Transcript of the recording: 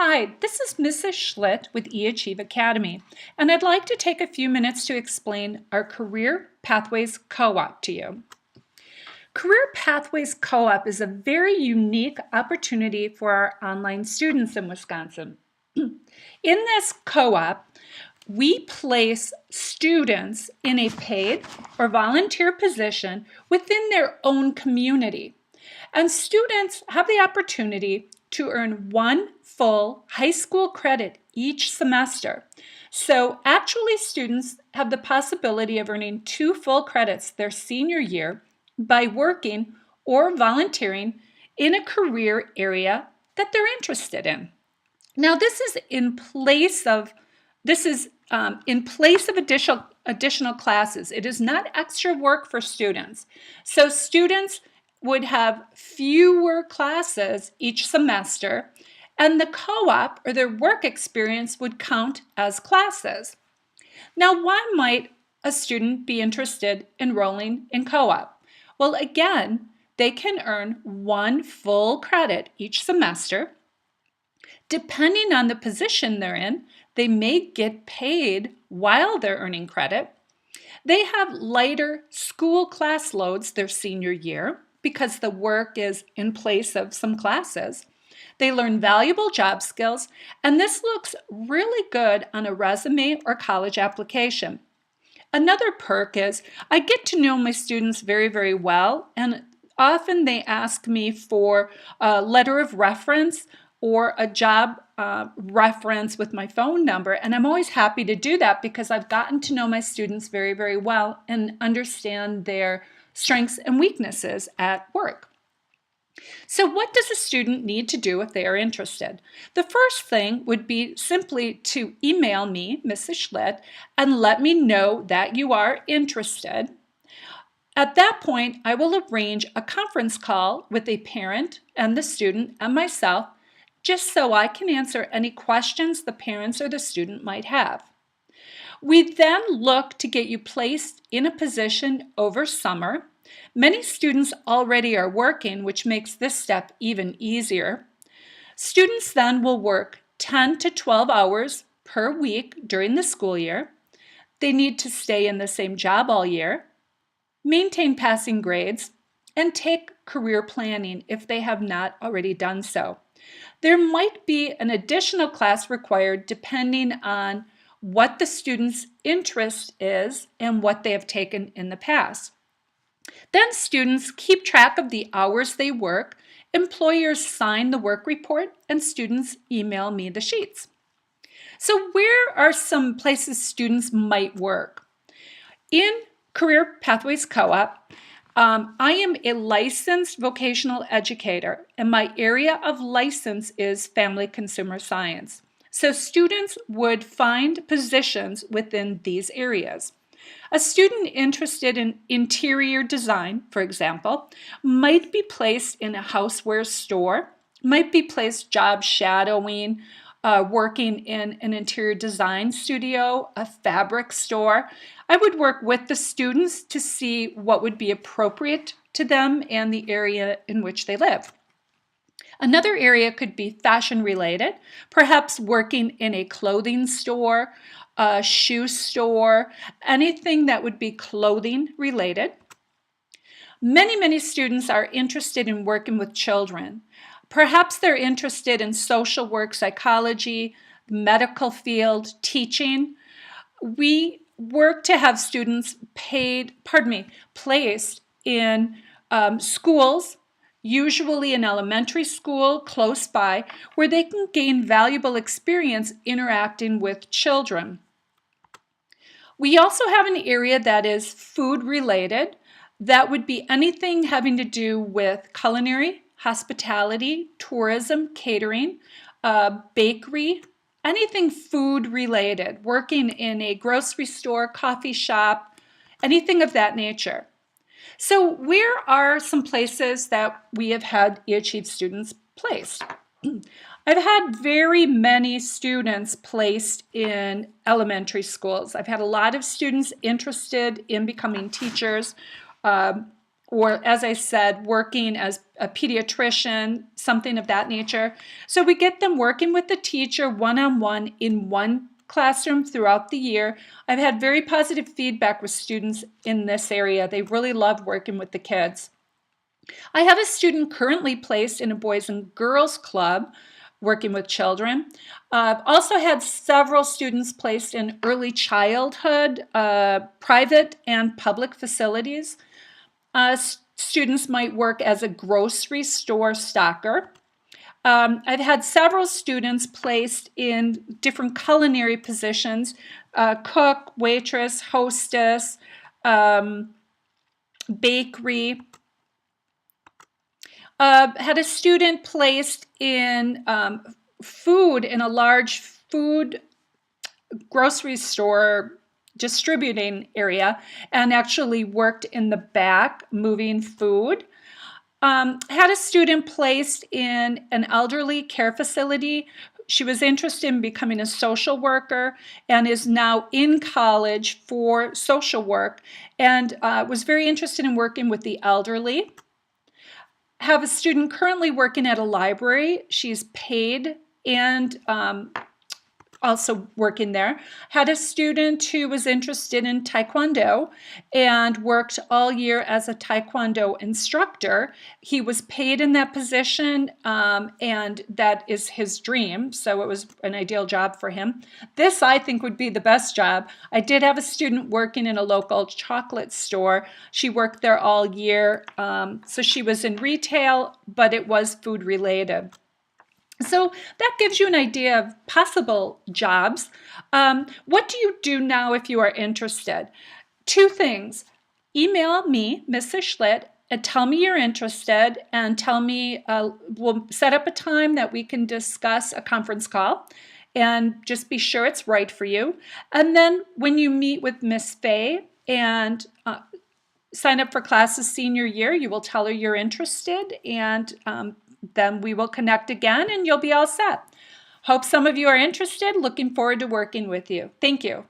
Hi, this is Mrs. Schlitt with eAchieve Academy, and I'd like to take a few minutes to explain our Career Pathways Co-op to you. Career Pathways Co-op is a very unique opportunity for our online students in Wisconsin. In this co-op, we place students in a paid or volunteer position within their own community. And students have the opportunity to earn one full high school credit each semester. So actually, students have the possibility of earning 2 full credits their senior year by working or volunteering in a career area that they're interested in. Now, this is in place of additional classes. It is not extra work for students. So students would have fewer classes each semester, and the co-op or their work experience would count as classes. Now, why might a student be interested in enrolling in co-op? Well, again, they can earn 1 full credit each semester. Depending on the position they're in, they may get paid while they're earning credit. They have lighter school class loads their senior year because the work is in place of some classes. They learn valuable job skills, and this looks really good on a resume or college application. Another perk is I get to know my students very, very well, and often they ask me for a letter of reference or a job reference with my phone number, and I'm always happy to do that because I've gotten to know my students very, very well and understand their strengths and weaknesses at work. So what does a student need to do if they are interested? The first thing would be simply to email me, Mrs. Schlitt, and let me know that you are interested. At that point, I will arrange a conference call with a parent and the student and myself, just so I can answer any questions the parents or the student might have. We then look to get you placed in a position over summer. Many students already are working, which makes this step even easier. Students then will work 10 to 12 hours per week during the school year. They need to stay in the same job all year, maintain passing grades, and take career planning if they have not already done so. There might be an additional class required depending on what the student's interest is and what they have taken in the past. Then students keep track of the hours they work, employers sign the work report, and students email me the sheets. So where are some places students might work? In Career Pathways Co-op, I am a licensed vocational educator, and my area of license is family consumer science. So students would find positions within these areas. A student interested in interior design, for example, might be placed in a houseware store, might be placed job shadowing, working in an interior design studio, a fabric store. I would work with the students to see what would be appropriate to them and the area in which they live. Another area could be fashion related, perhaps working in a clothing store, a shoe store, anything that would be clothing related. Many students are interested in working with children. Perhaps they're interested in social work, psychology, medical field, teaching. We work to have students placed in schools, usually an elementary school close by, where they can gain valuable experience interacting with children. We also have an area that is food related. That would be anything having to do with culinary, hospitality, tourism, catering, bakery, anything food related, working in a grocery store, coffee shop, anything of that nature. So where are some places that we have had eAchieve students placed? I've had very many students placed in elementary schools. I've had a lot of students interested in becoming teachers. or as I said, working as a pediatrician, something of that nature. So we get them working with the teacher one-on-one in one classroom throughout the year. I've had very positive feedback with students in this area. They really love working with the kids. I have a student currently placed in a Boys and Girls Club working with children. I've also had several students placed in early childhood, private and public facilities. Students might work as a grocery store stocker. I've had several students placed in different culinary positions, cook, waitress, hostess, bakery. Had a student placed in food in a large food grocery store distributing area and actually worked in the back moving food. Had a student placed in an elderly care facility. She was interested in becoming a social worker and is now in college for social work and was very interested in working with the elderly. Have a student currently working at a library. She's paid and also working there. Had a student who was interested in Taekwondo and worked all year as a Taekwondo instructor. He was paid in that position, and that is his dream, so it was an ideal job for him. This, I think, would be the best job. I did have a student working in a local chocolate store. She worked there all year, so she was in retail, but it was food related. So that gives you an idea of possible jobs. What do you do now if you are interested? Two things. Email me, Mrs. Schlitt, and tell me you're interested and tell me, we'll set up a time that we can discuss a conference call and just be sure it's right for you. And then when you meet with Miss Fay and sign up for classes senior year, you will tell her you're interested and then we will connect again and you'll be all set. Hope some of you are interested. Looking forward to working with you. Thank you.